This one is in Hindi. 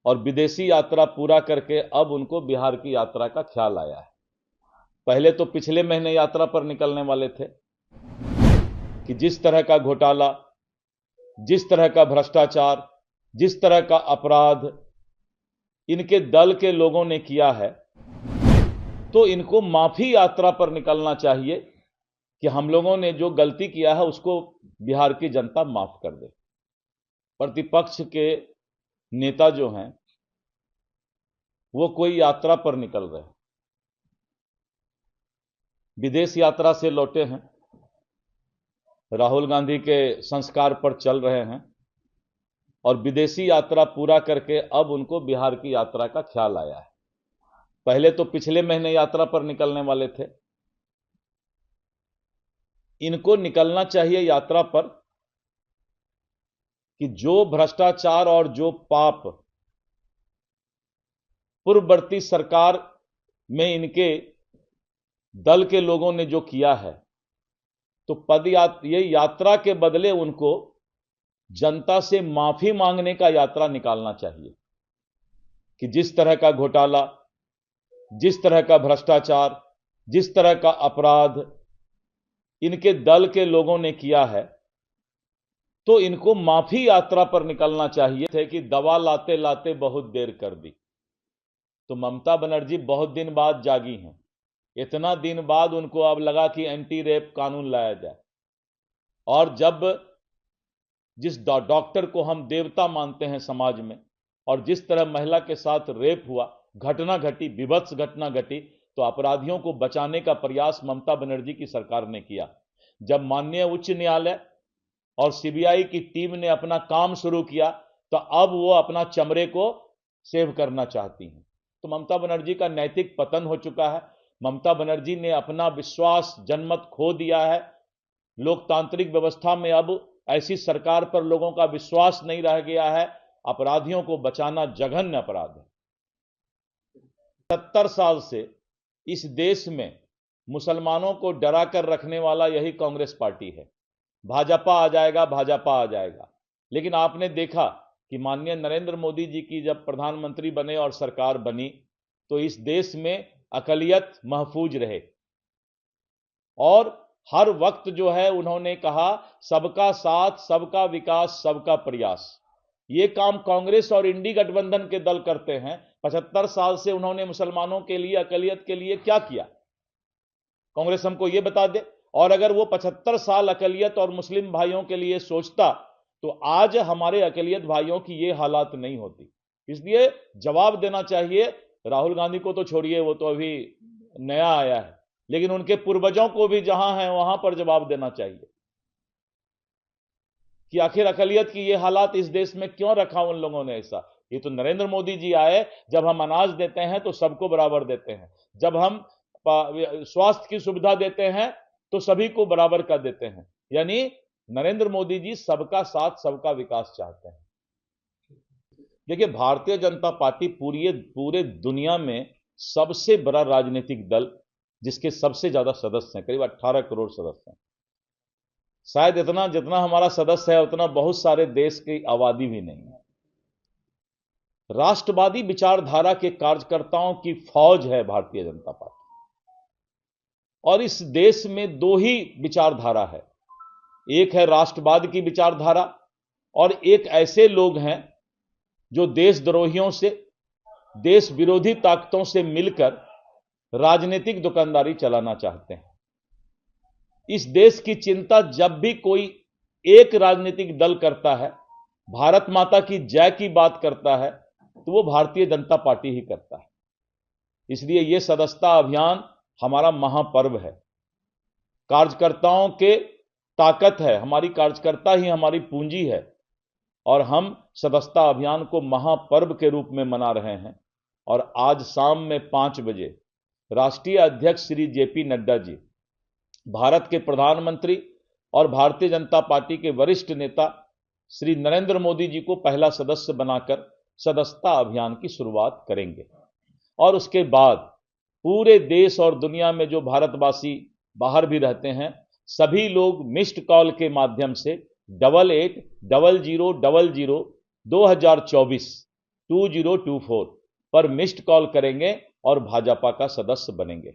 और विदेशी यात्रा पूरा करके अब उनको बिहार की यात्रा का ख्याल आया है। पहले तो पिछले महीने यात्रा पर निकलने वाले थे कि जिस तरह का घोटाला, जिस तरह का भ्रष्टाचार, जिस तरह का अपराध इनके दल के लोगों ने किया है, तो इनको माफी यात्रा पर निकलना चाहिए कि हम लोगों ने जो गलती किया है उसको बिहार की जनता माफ कर दे। प्रतिपक्ष के नेता जो हैं वो कोई यात्रा पर निकल रहे हैं, विदेश यात्रा से लौटे हैं, राहुल गांधी के संस्कार पर चल रहे हैं और विदेशी यात्रा पूरा करके अब उनको बिहार की यात्रा का ख्याल आया है। पहले तो पिछले महीने यात्रा पर निकलने वाले थे। इनको निकलना चाहिए यात्रा पर कि जो भ्रष्टाचार और जो पाप पूर्ववर्ती सरकार में इनके दल के लोगों ने जो किया है, तो ये यात्रा के बदले उनको जनता से माफी मांगने का यात्रा निकालना चाहिए कि जिस तरह का घोटाला, जिस तरह का भ्रष्टाचार, जिस तरह का अपराध इनके दल के लोगों ने किया है, तो इनको माफी यात्रा पर निकलना चाहिए थे कि दवा लाते लाते बहुत देर कर दी। तो ममता बनर्जी बहुत दिन बाद जागी हैं। इतना दिन बाद उनको अब लगा कि एंटी रेप कानून लाया जाए, और जब जिस डॉक्टर को हम देवता मानते हैं समाज में, और जिस तरह महिला के साथ रेप हुआ, घटना घटी, विभत्स घटना घटी, तो अपराधियों को बचाने का प्रयास ममता बनर्जी की सरकार ने किया। जब माननीय उच्च न्यायालय और सीबीआई की टीम ने अपना काम शुरू किया, तो अब वो अपना चमड़े को सेव करना चाहती हैं। तो ममता बनर्जी का नैतिक पतन हो चुका है। ममता बनर्जी ने अपना विश्वास जनमत खो दिया है। लोकतांत्रिक व्यवस्था में अब ऐसी सरकार पर लोगों का विश्वास नहीं रह गया है। अपराधियों को बचाना जघन्य अपराध है। 70 साल से इस देश में मुसलमानों को डरा कर रखने वाला यही कांग्रेस पार्टी है। भाजपा आ जाएगा, भाजपा आ जाएगा, लेकिन आपने देखा कि माननीय नरेंद्र मोदी जी की जब प्रधानमंत्री बने और सरकार बनी, तो इस देश में अकलियत महफूज रहे, और हर वक्त जो है उन्होंने कहा सबका साथ, सबका विकास, सबका प्रयास। ये काम कांग्रेस और इंडी गठबंधन के दल करते हैं। 75 साल से उन्होंने मुसलमानों के लिए, अकलियत के लिए क्या किया, कांग्रेस हमको ये बता दे। और अगर वो 75 साल अकलियत और मुस्लिम भाइयों के लिए सोचता, तो आज हमारे अकलियत भाइयों की ये हालात नहीं होती। इसलिए जवाब देना चाहिए। राहुल गांधी को तो छोड़िए, वो तो अभी नया आया है, लेकिन उनके पूर्वजों को भी जहां है वहां पर जवाब देना चाहिए कि आखिर अकलियत की ये हालात इस देश में क्यों रखा उन लोगों ने ऐसा। ये तो नरेंद्र मोदी जी आए, जब हम अनाज देते हैं तो सबको बराबर देते हैं, जब हम स्वास्थ्य की सुविधा देते हैं तो सभी को बराबर कर देते हैं। यानी नरेंद्र मोदी जी सबका साथ, सबका विकास चाहते हैं। देखिए, भारतीय जनता पार्टी पूरे दुनिया में सबसे बड़ा राजनीतिक दल, जिसके सबसे ज्यादा सदस्य हैं, करीब 18 करोड़ सदस्य हैं। शायद इतना जितना हमारा सदस्य है उतना बहुत सारे देश की आबादी भी नहीं है। राष्ट्रवादी विचारधारा के कार्यकर्ताओं की फौज है भारतीय जनता पार्टी। और इस देश में दो ही विचारधारा है, एक है राष्ट्रवाद की विचारधारा, और एक ऐसे लोग हैं जो देशद्रोहियों से, देश विरोधी ताकतों से मिलकर राजनीतिक दुकानदारी चलाना चाहते हैं। इस देश की चिंता जब भी कोई एक राजनीतिक दल करता है, भारत माता की जय की बात करता है, तो वो भारतीय जनता पार्टी ही करता है। इसलिए यह सदस्यता अभियान हमारा महापर्व है। कार्यकर्ताओं के ताकत है, हमारी कार्यकर्ता ही हमारी पूंजी है, और हम सदस्यता अभियान को महापर्व के रूप में मना रहे हैं। और आज शाम में 5 बजे राष्ट्रीय अध्यक्ष श्री जेपी नड्डा जी, भारत के प्रधानमंत्री और भारतीय जनता पार्टी के वरिष्ठ नेता श्री नरेंद्र मोदी जी को पहला सदस्य बनाकर सदस्यता अभियान की शुरुआत करेंगे। और उसके बाद पूरे देश और दुनिया में जो भारतवासी बाहर भी रहते हैं, सभी लोग मिस्ड कॉल के माध्यम से 880000 2024 2024 पर मिस्ड कॉल करेंगे और भाजपा का सदस्य बनेंगे।